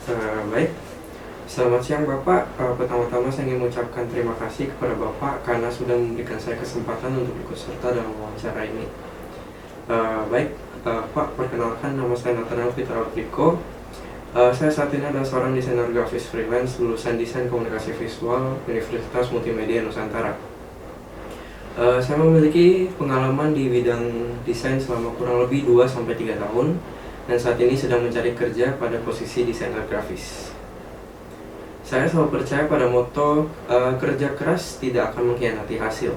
Baik, selamat siang Bapak. Pertama-tama saya ingin mengucapkan terima kasih kepada Bapak karena sudah memberikan saya kesempatan untuk ikut serta dalam wawancara ini. Baik, Pak, perkenalkan nama saya Nathanael Fitra Rodrigo. Saya saat ini adalah seorang desainer grafis freelance lulusan Desain Komunikasi Visual Universitas Multimedia Nusantara. Saya memiliki pengalaman di bidang desain selama kurang lebih 2-3 tahun dan saat ini sedang mencari kerja pada posisi desainer grafis. Saya selalu percaya pada moto kerja keras tidak akan mengkhianati hasil.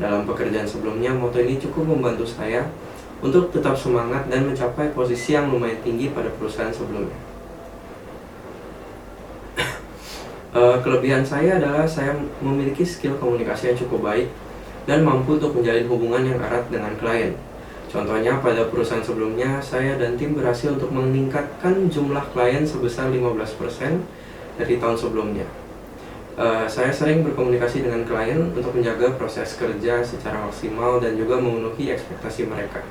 Dalam pekerjaan sebelumnya, moto ini cukup membantu saya untuk tetap semangat dan mencapai posisi yang lumayan tinggi pada perusahaan sebelumnya. Kelebihan saya adalah saya memiliki skill komunikasi yang cukup baik dan mampu untuk menjalin hubungan yang erat dengan klien. Contohnya, pada perusahaan sebelumnya, saya dan tim berhasil untuk meningkatkan jumlah klien sebesar 15% dari tahun sebelumnya. Saya sering berkomunikasi dengan klien untuk menjaga proses kerja secara maksimal dan juga memenuhi ekspektasi mereka.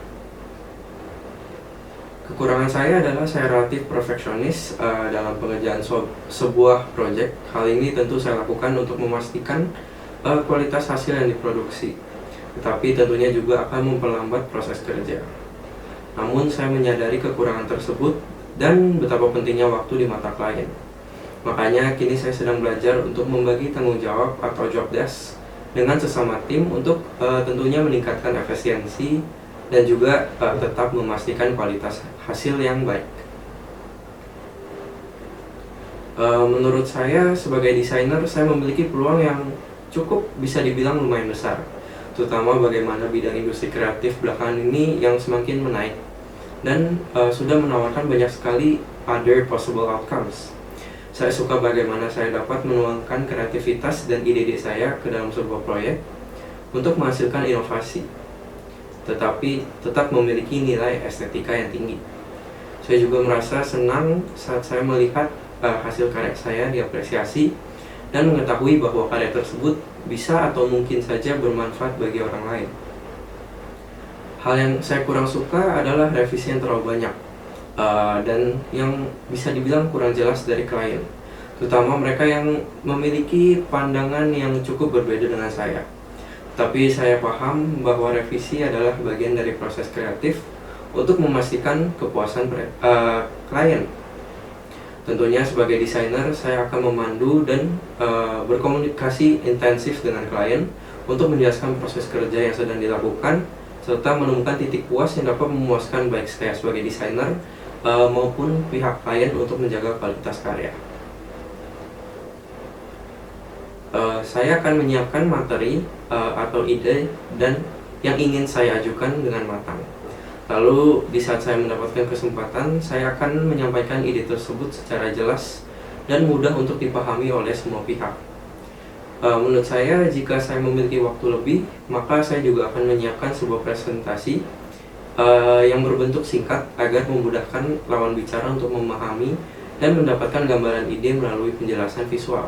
Kekurangan saya adalah saya relatif perfeksionis dalam pengerjaan sebuah proyek. Hal ini tentu saya lakukan untuk memastikan kualitas hasil yang diproduksi, tetapi tentunya juga akan memperlambat proses kerja. Namun saya menyadari kekurangan tersebut dan betapa pentingnya waktu di mata klien. Makanya kini saya sedang belajar untuk membagi tanggung jawab atau job desk dengan sesama tim untuk tentunya meningkatkan efisiensi dan juga tetap memastikan kualitas hasil yang baik. Menurut saya sebagai desainer, saya memiliki peluang yang cukup bisa dibilang lumayan besar, terutama bagaimana bidang industri kreatif belakangan ini yang semakin menaik dan sudah menawarkan banyak sekali other possible outcomes. Saya suka bagaimana saya dapat menuangkan kreativitas dan ide-ide saya ke dalam sebuah proyek untuk menghasilkan inovasi, tetapi tetap memiliki nilai estetika yang tinggi. Saya juga merasa senang saat saya melihat hasil karya saya diapresiasi dan mengetahui bahwa karya tersebut bisa atau mungkin saja bermanfaat bagi orang lain. Hal yang saya kurang suka adalah revisi yang terlalu banyak dan yang bisa dibilang kurang jelas dari klien, terutama mereka yang memiliki pandangan yang cukup berbeda dengan saya. Tapi saya paham bahwa revisi adalah bagian dari proses kreatif untuk memastikan kepuasan klien. Tentunya sebagai desainer, saya akan memandu dan berkomunikasi intensif dengan klien untuk menjelaskan proses kerja yang sedang dilakukan, serta menemukan titik puas yang dapat memuaskan baik saya sebagai desainer maupun pihak klien untuk menjaga kualitas karya. Saya akan menyiapkan materi atau ide dan yang ingin saya ajukan dengan matang. Lalu di saat saya mendapatkan kesempatan, saya akan menyampaikan ide tersebut secara jelas dan mudah untuk dipahami oleh semua pihak. Menurut saya, jika saya memiliki waktu lebih, maka saya juga akan menyiapkan sebuah presentasi yang berbentuk singkat agar memudahkan lawan bicara untuk memahami dan mendapatkan gambaran ide melalui penjelasan visual.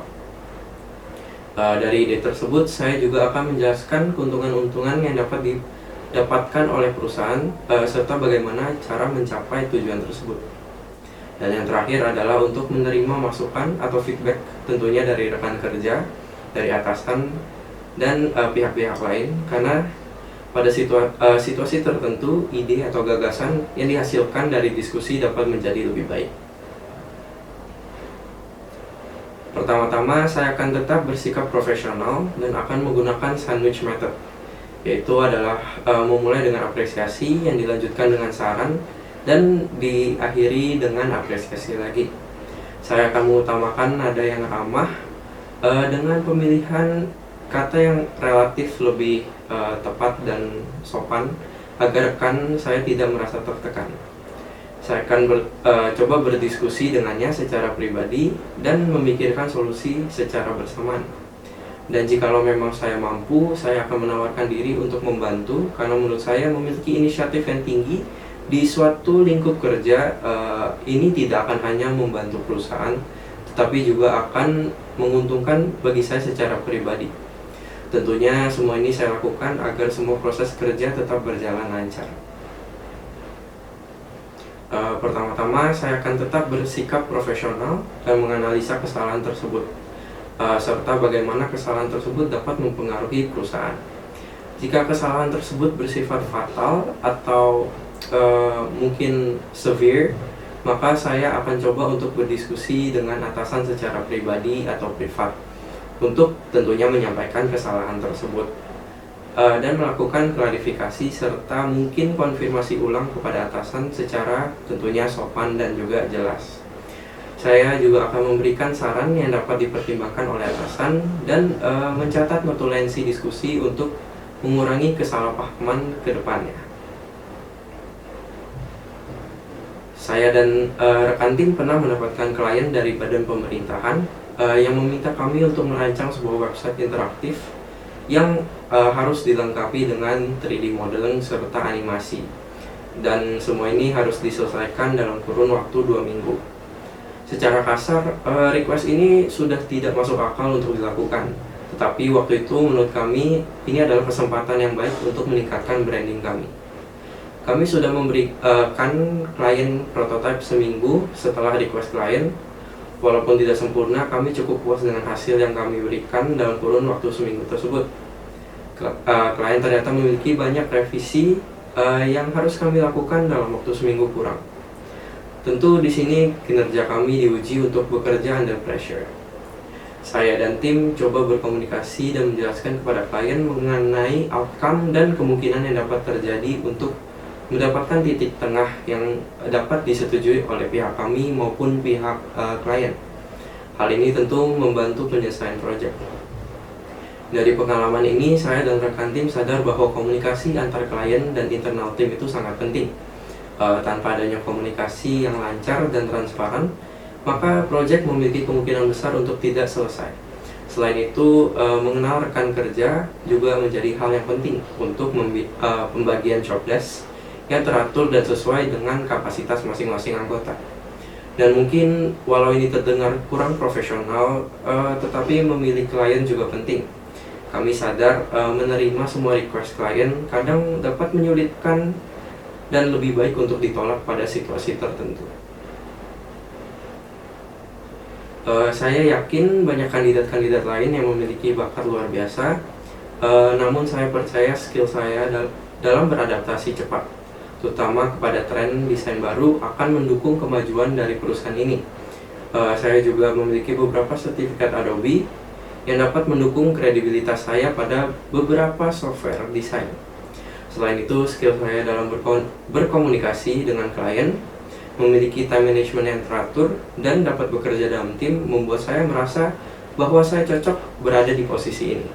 Dari ide tersebut, saya juga akan menjelaskan keuntungan-keuntungan yang dapat didapatkan oleh perusahaan serta bagaimana cara mencapai tujuan tersebut. Dan yang terakhir adalah untuk menerima masukan atau feedback tentunya dari rekan kerja, dari atasan, dan pihak-pihak lain, karena pada situasi tertentu ide atau gagasan yang dihasilkan dari diskusi dapat menjadi lebih baik. Pertama-tama, saya akan tetap bersikap profesional dan akan menggunakan sandwich method, yaitu adalah memulai dengan apresiasi yang dilanjutkan dengan saran dan diakhiri dengan apresiasi lagi. Saya akan mengutamakan nada yang ramah dengan pemilihan kata yang relatif lebih tepat dan sopan agar rekan saya tidak merasa tertekan. Saya akan coba berdiskusi dengannya secara pribadi dan memikirkan solusi secara bersamaan. Dan jikalau memang saya mampu, saya akan menawarkan diri untuk membantu, karena menurut saya memiliki inisiatif yang tinggi di suatu lingkup kerja ini tidak akan hanya membantu perusahaan, tetapi juga akan menguntungkan bagi saya secara pribadi. Tentunya semua ini saya lakukan agar semua proses kerja tetap berjalan lancar. Pertama-tama, saya akan tetap bersikap profesional dan menganalisa kesalahan tersebut, serta bagaimana kesalahan tersebut dapat mempengaruhi perusahaan. Jika kesalahan tersebut bersifat fatal atau mungkin severe, maka saya akan coba untuk berdiskusi dengan atasan secara pribadi atau privat untuk tentunya menyampaikan kesalahan tersebut, dan melakukan klarifikasi serta mungkin konfirmasi ulang kepada atasan secara tentunya sopan dan juga jelas. Saya juga akan memberikan saran yang dapat dipertimbangkan oleh atasan dan mencatat notulensi diskusi untuk mengurangi kesalahpahaman ke depannya. Saya dan rekan tim pernah mendapatkan klien dari badan pemerintahan yang meminta kami untuk merancang sebuah website interaktif yang harus dilengkapi dengan 3D modeling serta animasi, dan semua ini harus diselesaikan dalam kurun waktu 2 minggu. Secara kasar, request ini sudah tidak masuk akal untuk dilakukan, tetapi waktu itu menurut kami ini adalah kesempatan yang baik untuk meningkatkan branding kami. Kami sudah memberikan klien prototipe seminggu setelah request klien. Walaupun tidak sempurna, kami cukup puas dengan hasil yang kami berikan dalam kurun waktu seminggu tersebut. Klien ternyata memiliki banyak revisi yang harus kami lakukan dalam waktu seminggu kurang. Tentu di sini kinerja kami diuji untuk bekerja under pressure. Saya dan tim coba berkomunikasi dan menjelaskan kepada klien mengenai outcome dan kemungkinan yang dapat terjadi untuk mendapatkan titik tengah yang dapat disetujui oleh pihak kami maupun pihak klien. Hal ini tentu membantu penyelesaian proyek. Dari pengalaman ini, saya dan rekan tim sadar bahwa komunikasi antar klien dan internal tim itu sangat penting. Tanpa adanya komunikasi yang lancar dan transparan, maka proyek memiliki kemungkinan besar untuk tidak selesai. Selain itu, mengenal rekan kerja juga menjadi hal yang penting untuk pembagian job desk yang teratur dan sesuai dengan kapasitas masing-masing anggota. Dan mungkin walau ini terdengar kurang profesional, tetapi memilih klien juga penting. Kami sadar menerima semua request klien kadang dapat menyulitkan dan lebih baik untuk ditolak pada situasi tertentu. Saya yakin banyak kandidat-kandidat lain yang memiliki bakat luar biasa, namun saya percaya skill saya dalam beradaptasi cepat, terutama kepada tren desain baru, akan mendukung kemajuan dari perusahaan ini. Saya juga memiliki beberapa sertifikat Adobe yang dapat mendukung kredibilitas saya pada beberapa software desain. Selain itu, skill saya dalam berkomunikasi dengan klien, memiliki time management yang teratur, dan dapat bekerja dalam tim membuat saya merasa bahwa saya cocok berada di posisi ini.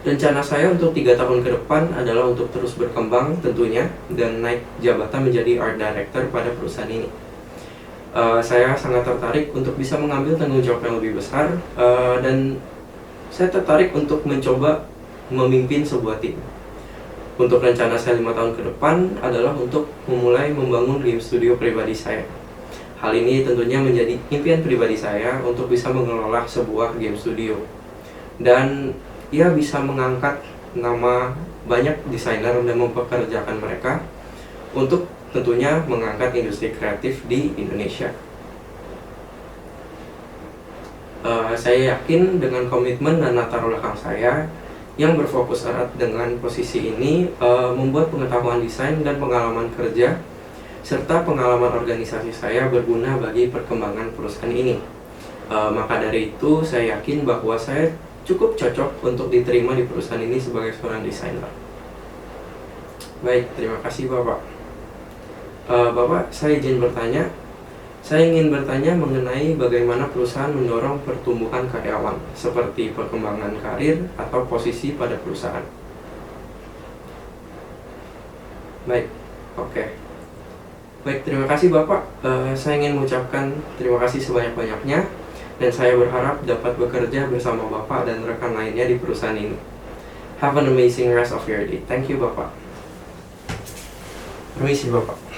Rencana saya untuk 3 tahun ke depan adalah untuk terus berkembang tentunya dan naik jabatan menjadi art director pada perusahaan ini. Saya sangat tertarik untuk bisa mengambil tanggung jawab yang lebih besar, dan saya tertarik untuk mencoba memimpin sebuah tim. Untuk rencana saya 5 tahun ke depan adalah untuk memulai membangun game studio pribadi saya. Hal ini tentunya menjadi impian pribadi saya untuk bisa mengelola sebuah game studio dan bisa mengangkat nama banyak desainer dan mempekerjakan mereka untuk tentunya mengangkat industri kreatif di Indonesia. Saya yakin dengan komitmen dan latar belakang saya yang berfokus erat dengan posisi ini, membuat pengetahuan desain dan pengalaman kerja serta pengalaman organisasi saya berguna bagi perkembangan perusahaan ini. Maka dari itu, saya yakin bahwa saya cukup cocok untuk diterima di perusahaan ini sebagai seorang desainer. Baik, terima kasih Bapak. Bapak, saya ingin bertanya mengenai bagaimana perusahaan mendorong pertumbuhan karyawan, seperti perkembangan karir atau posisi pada perusahaan. Baik, oke. Baik, terima kasih Bapak. Saya ingin mengucapkan terima kasih sebanyak-banyaknya, dan saya berharap dapat bekerja bersama Bapak dan rekan lainnya di perusahaan ini. Have an amazing rest of your day. Thank you Bapak. Permisi Bapak.